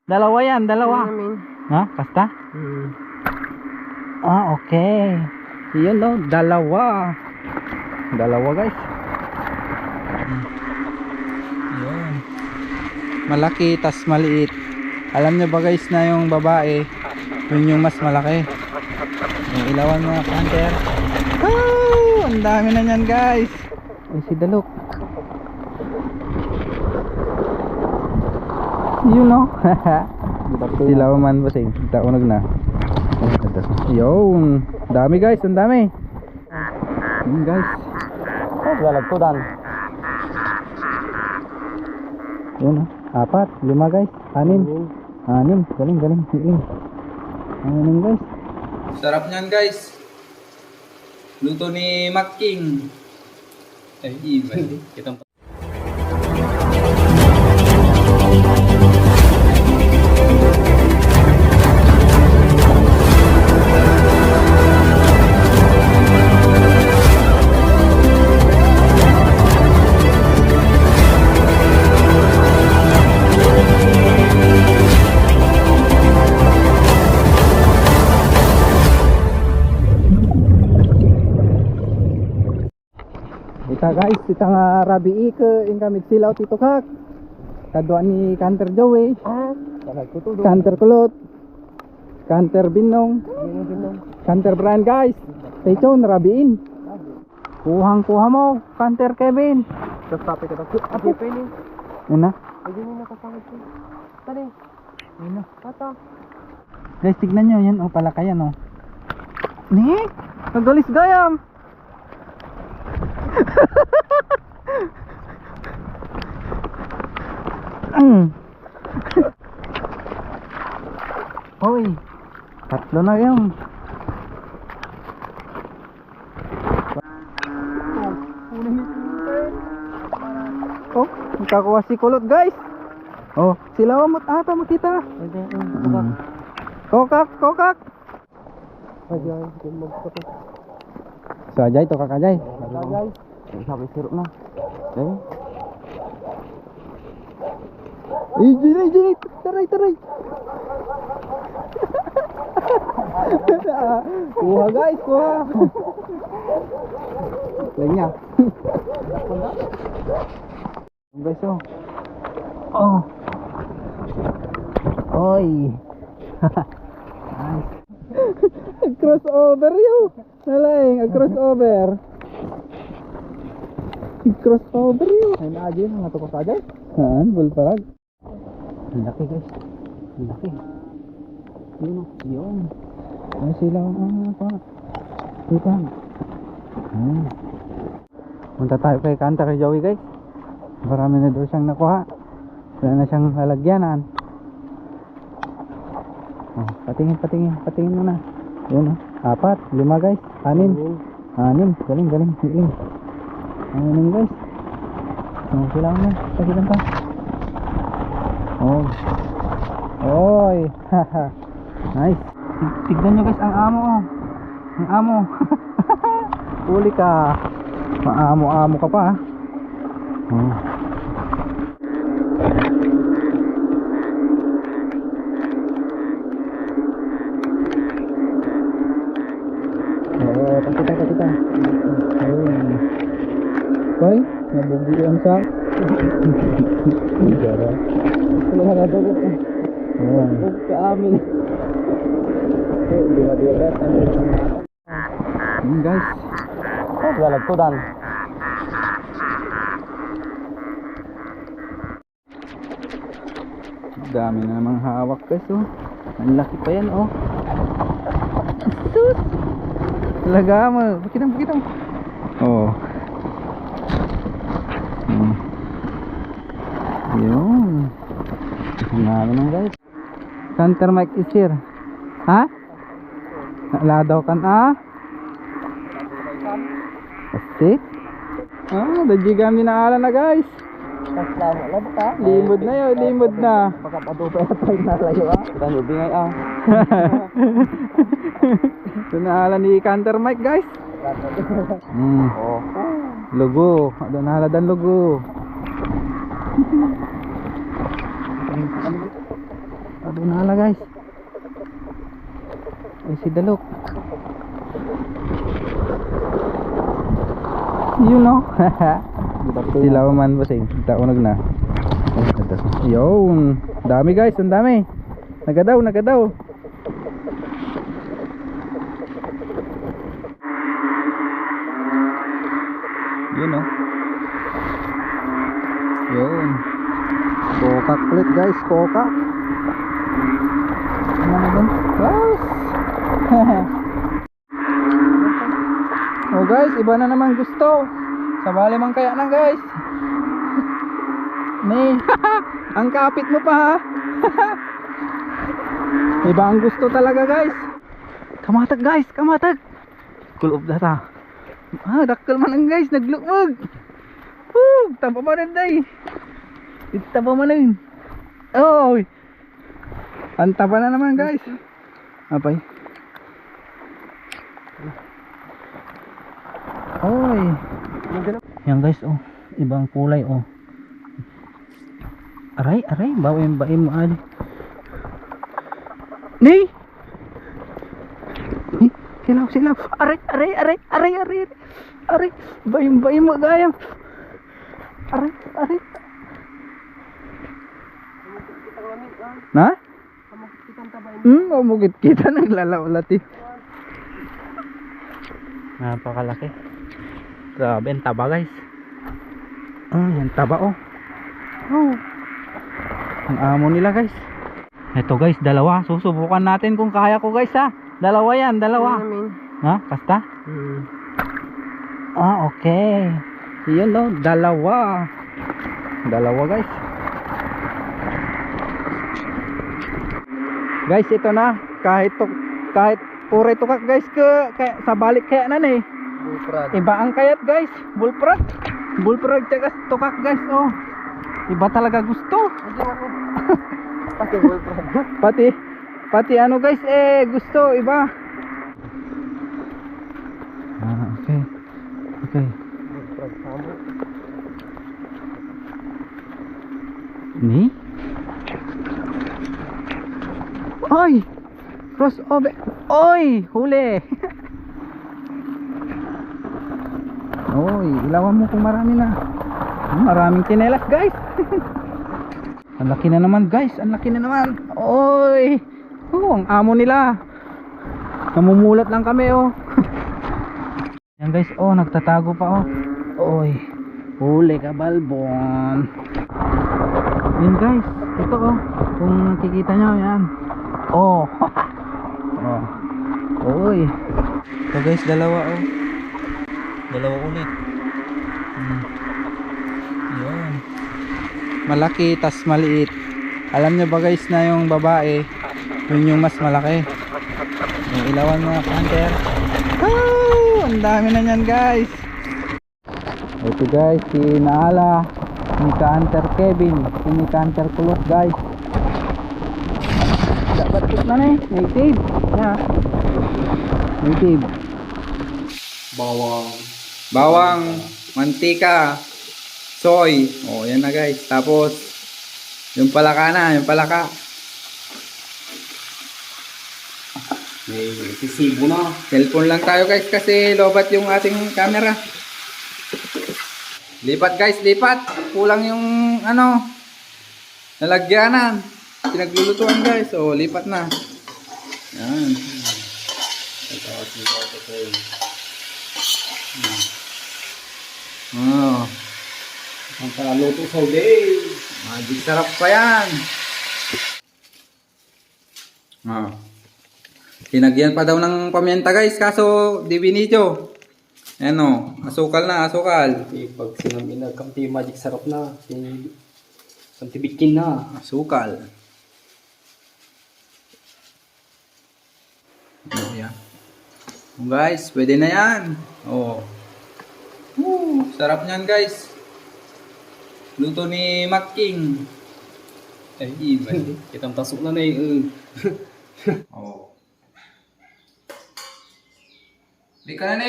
Dalawa yan, dalawa. Ha? Basta? Okay. Yun no, dalawa. Dalawa guys. Yun. Malaki tas maliit. Alam nyo ba guys na yung babae, yun yung mas malaki. Yung ilawan mga hunter. Oh, ang dami na yan guys. Ay si Dalok. Yun no. Sila man basing. Taunog na. Yun. Dami guys, ang dami. Yun guys. Oh, lalagpudan. Yun oh. 4, 5 guys. 6. Galing. Anim guys. Sarap niyan guys. Luto ni Mac King. Ay, iba. Kitang ita guys, ita nga rabi ke ing kami silaw tito kak. Kadua ni kanter Joey. Kanter Kulot. Kanter Binong. Kanter Brian guys. Stay tuned, rabiin. Kuha mo, kanter Kevin. Sasapi ka dapat. Apa ini? Ina. Lagi ni nakasangit ko. Tadi. Ina. Kata. Guys, tignan nyo yan. O, palakayan o. Ni? Nagalis gayam. Hoy, 3 na yun. Oh, nakakuha si Kulot guys. Oh, sila mo ata makita. Kokak. Sajay to kakajay. Sajay. Sampai sirup na. Ijini, taray. Kuha guys, kuha. Lainnya. Guys, oh. Oi. Crossover yun. Nalaing, crossover. Crossover yun. Ay na aja yun, natukos aja. Haan, bulparag. Ang laki guys. Ang laki. Yun. Ay sila pa. Ipang. Punta tayo kay kanter Joey guys. Marami na doon siyang nakuha. Wala na siyang lalagyanan. Oh, patingin mo na. Yun 4, 5 guys. 6. Galing. Anim guys. Oh, kailangan na. Pagilan pa. Oh. Oy. Nice. Tignan nyo guys ang amo. Ang amo. Uli ka. Maamo-amo ka pa. Oh. Pakita. Ayun. Koy, nabubuan sa. Gara. Wala na daw ko. Oh. Ka amin. Dia guys. Oh, lalagpudan. Dami na namang hawak guys oh. Ang laki pa yan oh. Sus. Laga mo. Pakita mo. Oh. Yun. Ang naman guys. Center mic is here. Ha? Naladaw kan Pasti? Dadji kami na ala na guys. Limod na yun, limod na. Pagkapatuto na tayo na layo Kita nubingay Ito na ala ni Canter Mike guys. Logo, ada na ala dan logo. Carbonara guys. Ay si Dalok. You know. Sila man bossing. Taunag na. Yun. Dami guys, ang dami. Nagadaw. Yun oh. Yun. Kokak ulit guys, kokak. Ano na din? Guys. Oh guys, iba na naman gusto. Sabali man kaya na guys. Ni, ang kapit mo pa ha. Iba ang gusto talaga guys. Kamatag guys, kamatag. Cool of data. Dakkel man ang guys, naglukmag. Tapa man rin day. Tapa man rin. Oh. Ang tapa na naman guys. Apay. Oy. Yan guys oh, ibang kulay oh. Aray, baim mo ali. Ni. Silaw. Aray. Baim mo gayam. Aray. Na? Umugit kita naglalawlati. Napakalaki. Grabe, ang taba guys. Yan taba oh. Ang amo nila guys. Ito guys, dalawa. Susubukan natin kung kaya ko guys ha. Dalawa yan. Ha? Kasta? Okay. Yan no, dalawa guys. Guys, ito na. Kahit pure tukak guys kaya sa balik kaya na eh. Iba ang kayat guys. Bullfrog tsaka tukak guys oh. Iba talaga gusto. Pati ano guys gusto iba. Okay. Ni? Oy! Crossover. Oy! Huli! Oy, ilawan mo kung marami na. Maraming tinelas guys. Ang laki na naman guys. Oy! Ang amo nila. Namumulat lang kami oh. Yan guys oh, nagtatago pa oh. Oy, huli ka balbon. Yan guys, ito oh. Kung nakikita nyo yan. Oh. Oy. Ito guys, dalawa oh. Dalawa ulit. Yun. Malaki tas maliit. Alam nyo ba guys na yung babae yun yung mas malaki. Yung ilawan mga kanter. Ang dami na yan guys. Ito guys, si Naala, ni Kanter Kevin, ni Kanter Kulot guys. Dapat na native. Native. Bawang, mantika, soy. Oh, yan na guys. Tapos yung palaka na, May sisibo na. Cellphone lang tayo guys kasi lobat yung ating camera. Lipat guys, lipat. Kulang yung nalagyanan. Pinaglulutuan guys. So, lipat na. Yan. Ang palaluto sa day. Magic sarap pa yan. Pinagyan pa daw ng pamienta guys, kaso di binidyo. Ayan o, asukal na, asukal. Pag sinabi na kampi magic sarap na. Kampi bikin na. Asukal. Yan. Guys, pwede na yan. Sarap niyan guys. Luto ni Making. Iba. Kitang tasok na Di ka na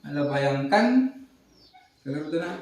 Ano ba yung kan? Kalaro na.